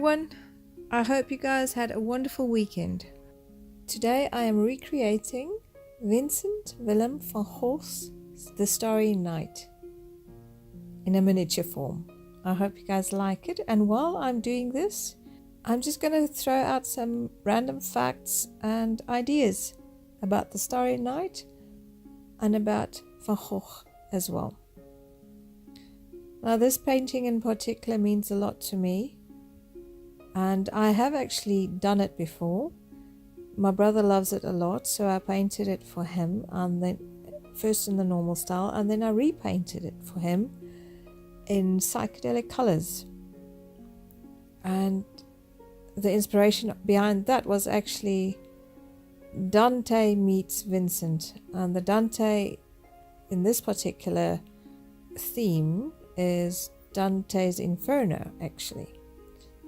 everyone, I hope you guys had a wonderful weekend. Today I am recreating Vincent Willem van Gogh's The Starry Night in a miniature form. I hope you guys like it, and while I'm doing this, I'm just going to throw out some random facts and ideas about The Starry Night and about Van Gogh as well. Now this painting in particular means a lot to me, and I have actually done it before. My brother loves it a lot, so I painted it for him, and then first in the normal style, and then I repainted it for him in psychedelic colors. And the inspiration behind that was actually Dante meets Vincent, and the Dante in this particular theme is Dante's Inferno, actually,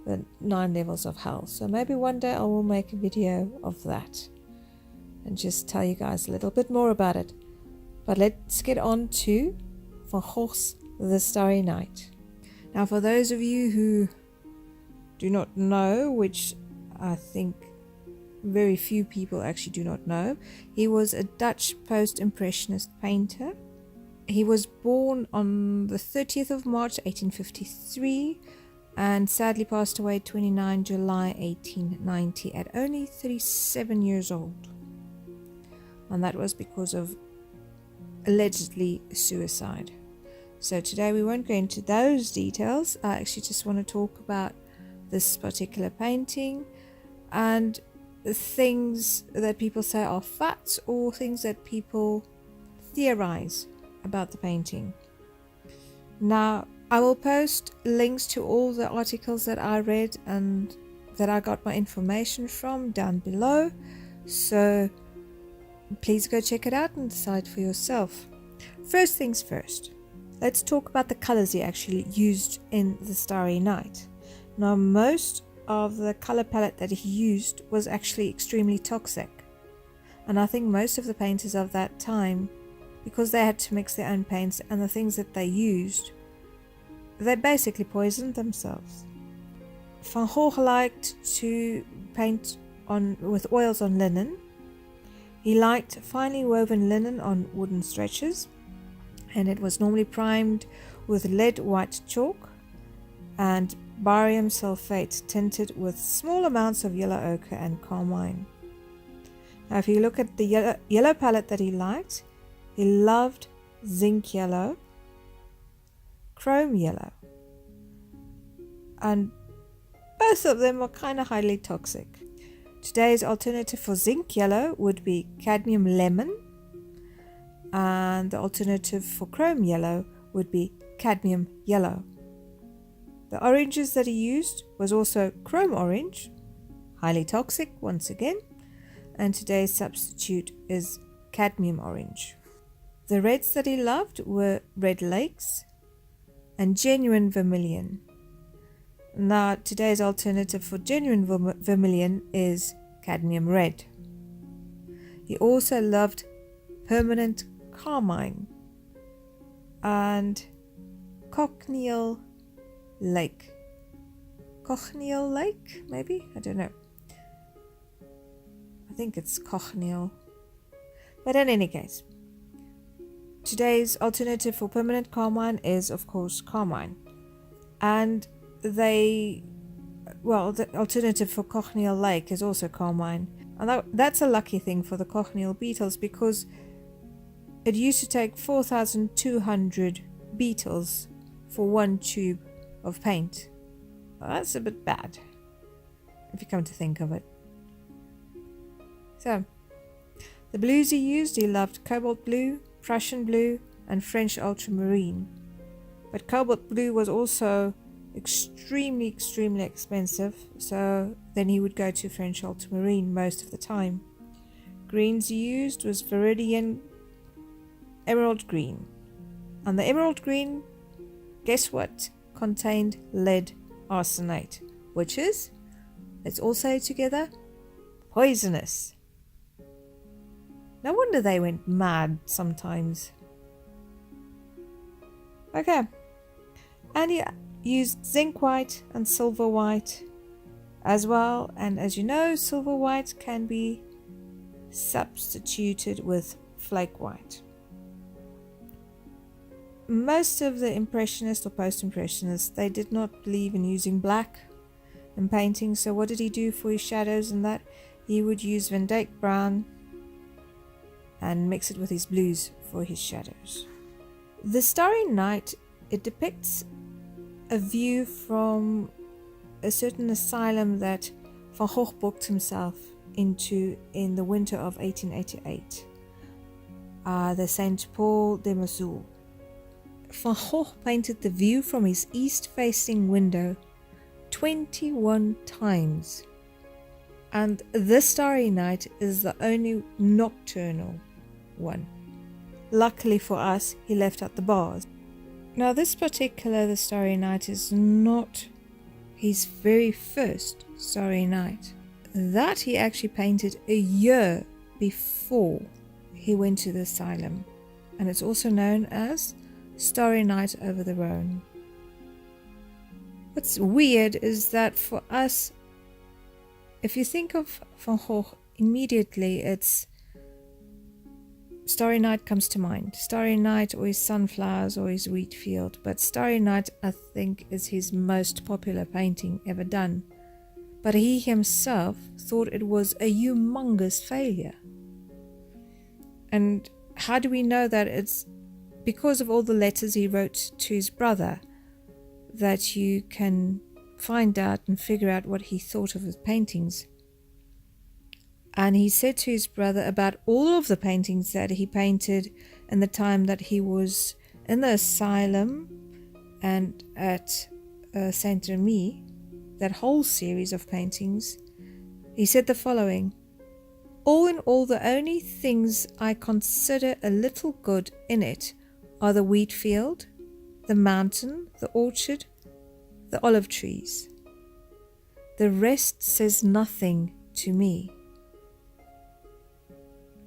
the 9 levels of hell. So maybe one day I will make a video of that and just tell you guys a little bit more about it. But let's get on to Van Gogh's The Starry Night. Now, for those of you who do not know, which I think very few people actually do not know, he was a Dutch post-impressionist painter. He was born on the 30th of March 1853 and sadly passed away 29 July 1890 at only 37 years old. And that was because of allegedly suicide. So today we won't go into those details. I actually just want to talk about this particular painting and the things that people say are facts or things that people theorize about the painting. Now, I will post links to all the articles that I read and that I got my information from down below, so please go check it out and decide for yourself. First things first, let's talk about the colors he actually used in The Starry Night. Now, most of the color palette that he used was actually extremely toxic, and I think most of the painters of that time, because they had to mix their own paints and the things that they used, they basically poisoned themselves. Van Gogh liked to paint with oils on linen. He liked finely woven linen on wooden stretchers, and it was normally primed with lead white chalk and barium sulfate tinted with small amounts of yellow ochre and carmine. Now, if you look at the yellow palette that he liked, he loved zinc yellow, chrome yellow, and both of them are kind of highly toxic. Today's alternative for zinc yellow would be cadmium lemon, and the alternative for chrome yellow would be cadmium yellow. The oranges that he used was also chrome orange, highly toxic once again, and today's substitute is cadmium orange. The reds that he loved were red lakes and genuine vermilion. Now, today's alternative for genuine vermilion is cadmium red. He also loved permanent carmine and cochineal lake. Cochineal lake, maybe? I don't know. I think it's cochineal. But in any case, today's alternative for permanent carmine is, of course, carmine. And the alternative for cochineal lake is also carmine. And that's a lucky thing for the cochineal beetles, because it used to take 4,200 beetles for one tube of paint. Well, that's a bit bad, if you come to think of it. So, the blues he used, he loved cobalt blue, Prussian blue, and French ultramarine. But cobalt blue was also extremely expensive, so then he would go to French ultramarine most of the time. Greens he used was Viridian emerald green. And the emerald green, guess what, contained lead arsenate, which is, let's all say it together, poisonous. No wonder they went mad sometimes. Okay, and he used zinc white and silver white as well. And as you know, silver white can be substituted with flake white. Most of the Impressionists or Post-Impressionists, they did not believe in using black in painting. So what did he do for his shadows and that? He would use Van Dyck brown and mix it with his blues for his shadows. The Starry Night, it depicts a view from a certain asylum that Van Gogh booked himself into in the winter of 1888, the Saint Paul de Mazoul. Van Gogh painted the view from his east-facing window 21 times, and the Starry Night is the only nocturnal one. Luckily for us, he left out the bars. Now this particular The Starry Night is not his very first Starry Night. That he actually painted a year before he went to the asylum, and it's also known as Starry Night over the Rhone. What's weird is that for us, if you think of Van Gogh, immediately it's Starry Night comes to mind. Starry Night or his sunflowers or his wheat field. But Starry Night, I think, is his most popular painting ever done. But he himself thought it was a humongous failure. And how do we know that? It's because of all the letters he wrote to his brother that you can find out and figure out what he thought of his paintings. And he said to his brother about all of the paintings that he painted in the time that he was in the asylum and at Saint-Remy, that whole series of paintings. He said the following: "All in all, the only things I consider a little good in it are the wheat field, the mountain, the orchard, the olive trees. The rest says nothing to me."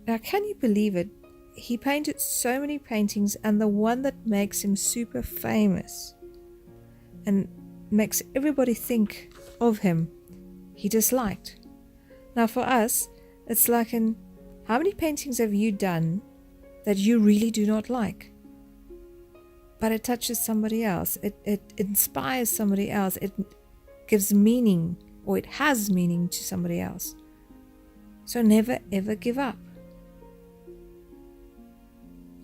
Now, can you believe it? He painted so many paintings, and the one that makes him super famous and makes everybody think of him, he disliked. Now, for us, it's like, how many paintings have you done that you really do not like? But it touches somebody else. It inspires somebody else. It gives meaning, or it has meaning to somebody else. So never ever give up.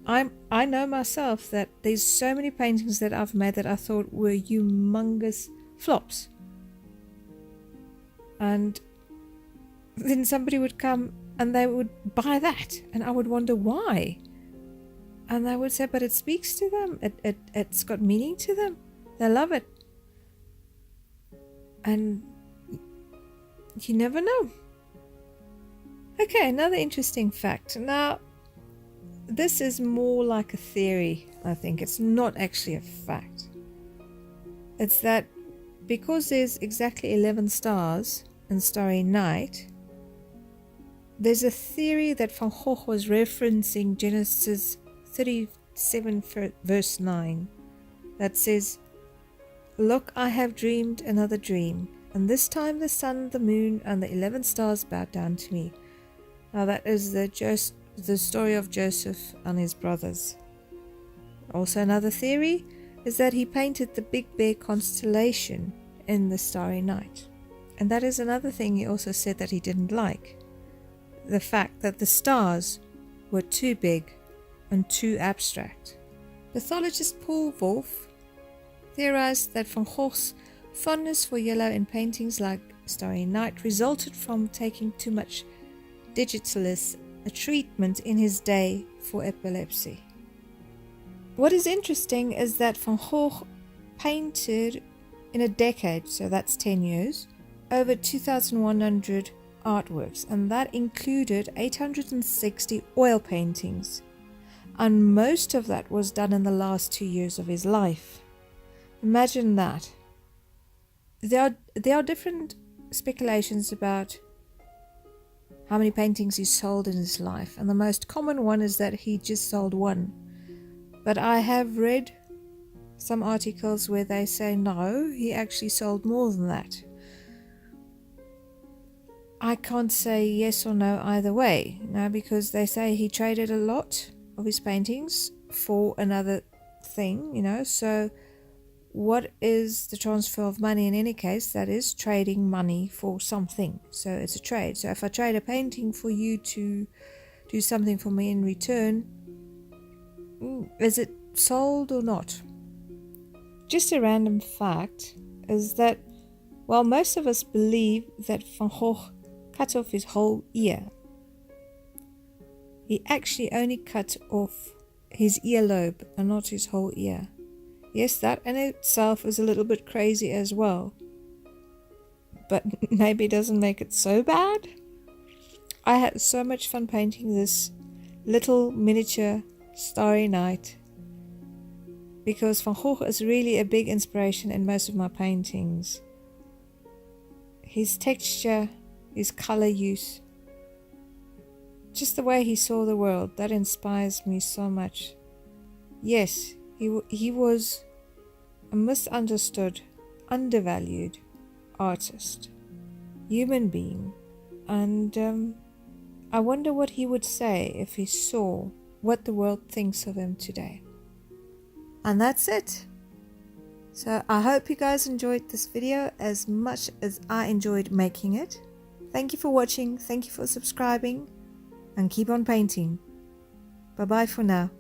I know myself that there's so many paintings that I've made that I thought were humongous flops. And then somebody would come and they would buy that, and I would wonder why. And they would say, but it speaks to them. It's got meaning to them. They love it. And you never know. Okay, another interesting fact. Now, this is more like a theory, I think. It's not actually a fact. It's that because there's exactly 11 stars in Starry Night, there's a theory that Van Gogh was referencing Genesis 37 verse 9 that says, "Look, I have dreamed another dream, and this time the sun, the moon, and the 11 stars bowed down to me." Now that is the story of Joseph and his brothers. Also, another theory is that he painted the Big Bear constellation in the Starry Night. And that is another thing he also said that he didn't like. The fact that the stars were too big and too abstract. Pathologist Paul Wolff theorized that Van Gogh's fondness for yellow in paintings like Starry Night resulted from taking too much digitalis, a treatment in his day for epilepsy. What is interesting is that Van Gogh painted in a decade, so that's 10 years, over 2,100 artworks, and that included 860 oil paintings, and most of that was done in the last 2 years of his life. Imagine that. There are different speculations about how many paintings he sold in his life, and the most common one is that he just sold one. But I have read some articles where they say no, he actually sold more than that. I can't say yes or no either way, because they say he traded a lot of his paintings for another thing, so what is the transfer of money in any case? That is trading money for something. So it's a trade. So if I trade a painting for you to do something for me in return, is it sold or not? Just a random fact is that while most of us believe that Van Gogh cut off his whole ear, he actually only cut off his earlobe and not his whole ear. Yes, that in itself is a little bit crazy as well, but maybe it doesn't make it so bad. I had so much fun painting this little miniature Starry Night because Van Gogh is really a big inspiration in most of my paintings. His texture, his color use, just the way he saw the world, that inspires me so much. Yes, he was a misunderstood, undervalued artist, human being, and I wonder what he would say if he saw what the world thinks of him today. And that's it. So I hope you guys enjoyed this video as much as I enjoyed making it. Thank you for watching, thank you for subscribing, and keep on painting. Bye bye for now.